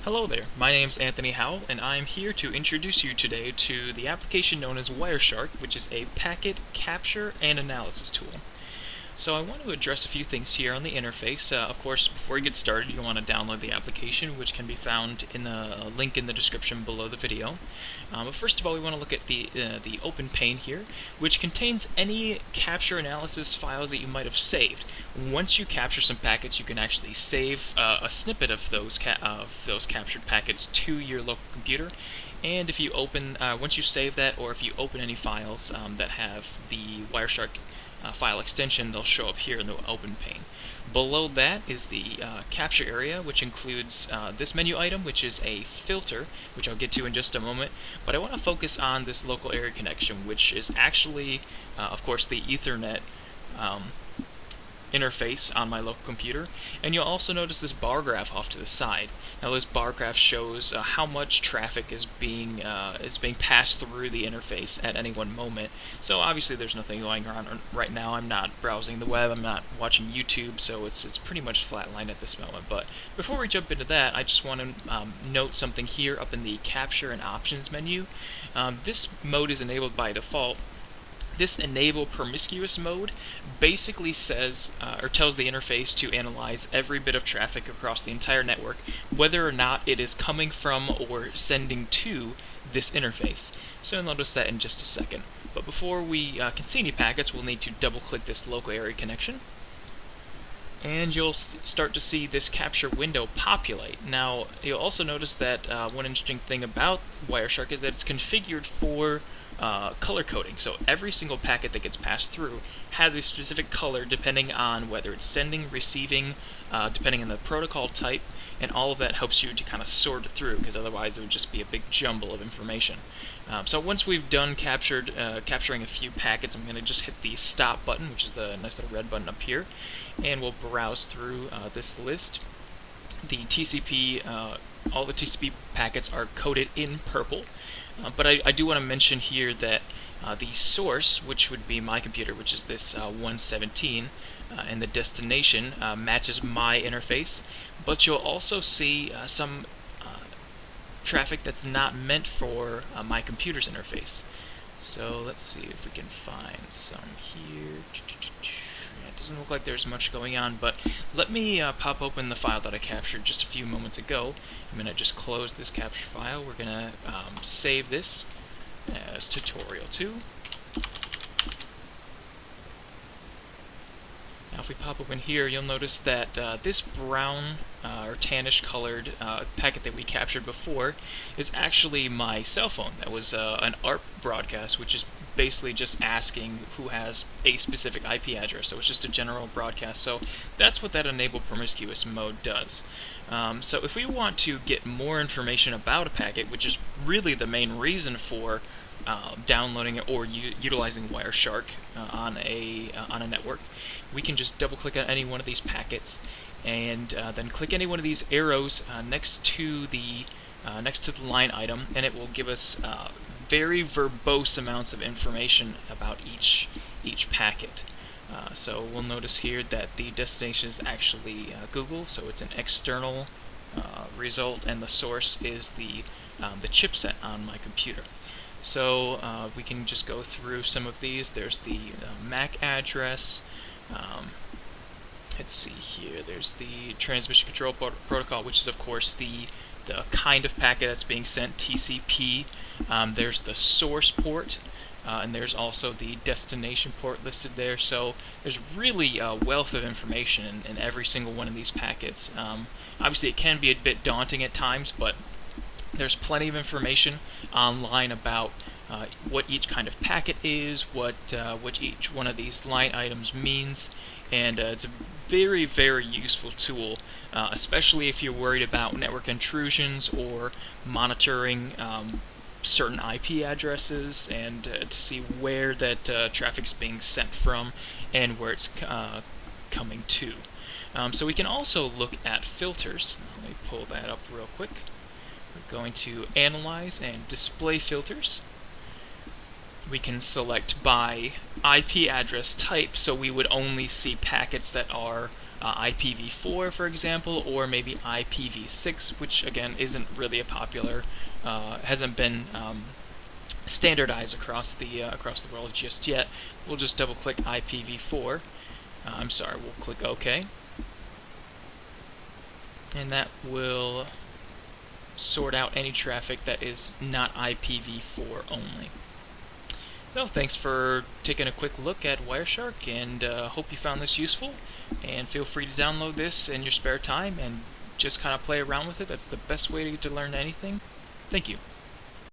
Hello there, my name's Anthony Howell, and I'm here to introduce you today to the application known as Wireshark, which is a packet capture and analysis tool. So I want to address a few things here on the interface. Of course, before you get started, you want to download the application, which can be found in a link in the description below the video. But first of all, we want to look at the open pane here, which contains any capture analysis files that you might have saved. Once you capture some packets, you can actually save a snippet of those captured packets to your local computer. And if you open, once you save that, or if you open any files that have the Wireshark file extension, they'll show up here in the open pane. Below that is the capture area, which includes this menu item, which is a filter, which I'll get to in just a moment. But I want to focus on this local area connection, which is actually, of course, the Ethernet interface on my local computer. And you'll also notice this bar graph off to the side. Now this bar graph shows how much traffic is being passed through the interface at any one moment. So obviously there's nothing going on right now. I'm not browsing the web, I'm not watching YouTube, so it's pretty much flatlined at this moment. But before we jump into that, I just want to note something here up in the capture and options menu. This mode is enabled by default. This enable promiscuous mode basically says or tells the interface to analyze every bit of traffic across the entire network, whether or not it is coming from or sending to this interface. So you'll notice that in just a second. But before we can see any packets, we'll need to double click this local area connection. And you'll start to see this capture window populate. Now, you'll also notice that one interesting thing about Wireshark is that it's configured for color coding. So every single packet that gets passed through has a specific color depending on whether it's sending, receiving, depending on the protocol type, and all of that helps you to kind of sort it through, because otherwise it would just be a big jumble of information. So once we've done capturing a few packets, I'm going to just hit the stop button, which is the nice little red button up here, and we'll browse through this list. The TCP, all the TCP packets are coded in purple, but I do want to mention here that the source, which would be my computer, which is this 117, and the destination matches my interface, but you'll also see some traffic that's not meant for my computer's interface. So let's see if we can find some here. It doesn't look like there's much going on, but let me pop open the file that I captured just a few moments ago. I'm going to just close this capture file. We're going to save this as tutorial 2. Now if we pop open here, you'll notice that this brown or tannish colored packet that we captured before is actually my cell phone. That was an ARP broadcast, which is basically just asking who has a specific IP address. So it's just a general broadcast. So that's what that enable promiscuous mode does. So if we want to get more information about a packet, which is really the main reason for downloading it or utilizing Wireshark on a network, we can just double click on any one of these packets and then click any one of these arrows next to the line item, and it will give us very verbose amounts of information about each packet. So we'll notice here that the destination is actually Google, so it's an external result, and the source is the chipset on my computer. So we can just go through some of these. There's the MAC address. Let's see here. There's the transmission control protocol, which is of course the kind of packet that's being sent, TCP. There's the source port, and there's also the destination port listed there. So there's really a wealth of information in every single one of these packets. Obviously it can be a bit daunting at times, but there's plenty of information online about what each kind of packet is, what each one of these line items means, and it's a very, very useful tool, especially if you're worried about network intrusions or monitoring certain IP addresses, and to see where that traffic's being sent from and where it's coming to. So we can also look at filters. Let me pull that up real quick. We're going to analyze and display filters. We can select by IP address type, so we would only see packets that are IPv4, for example, or maybe IPv6, which again isn't really a popular, hasn't been standardized across the world just yet. We'll just double-click IPv4. I'm sorry, we'll click OK, and that will sort out any traffic that is not IPv4 only. So thanks for taking a quick look at Wireshark, and hope you found this useful, and feel free to download this in your spare time and just kind of play around with it. That's the best way to learn anything. Thank you.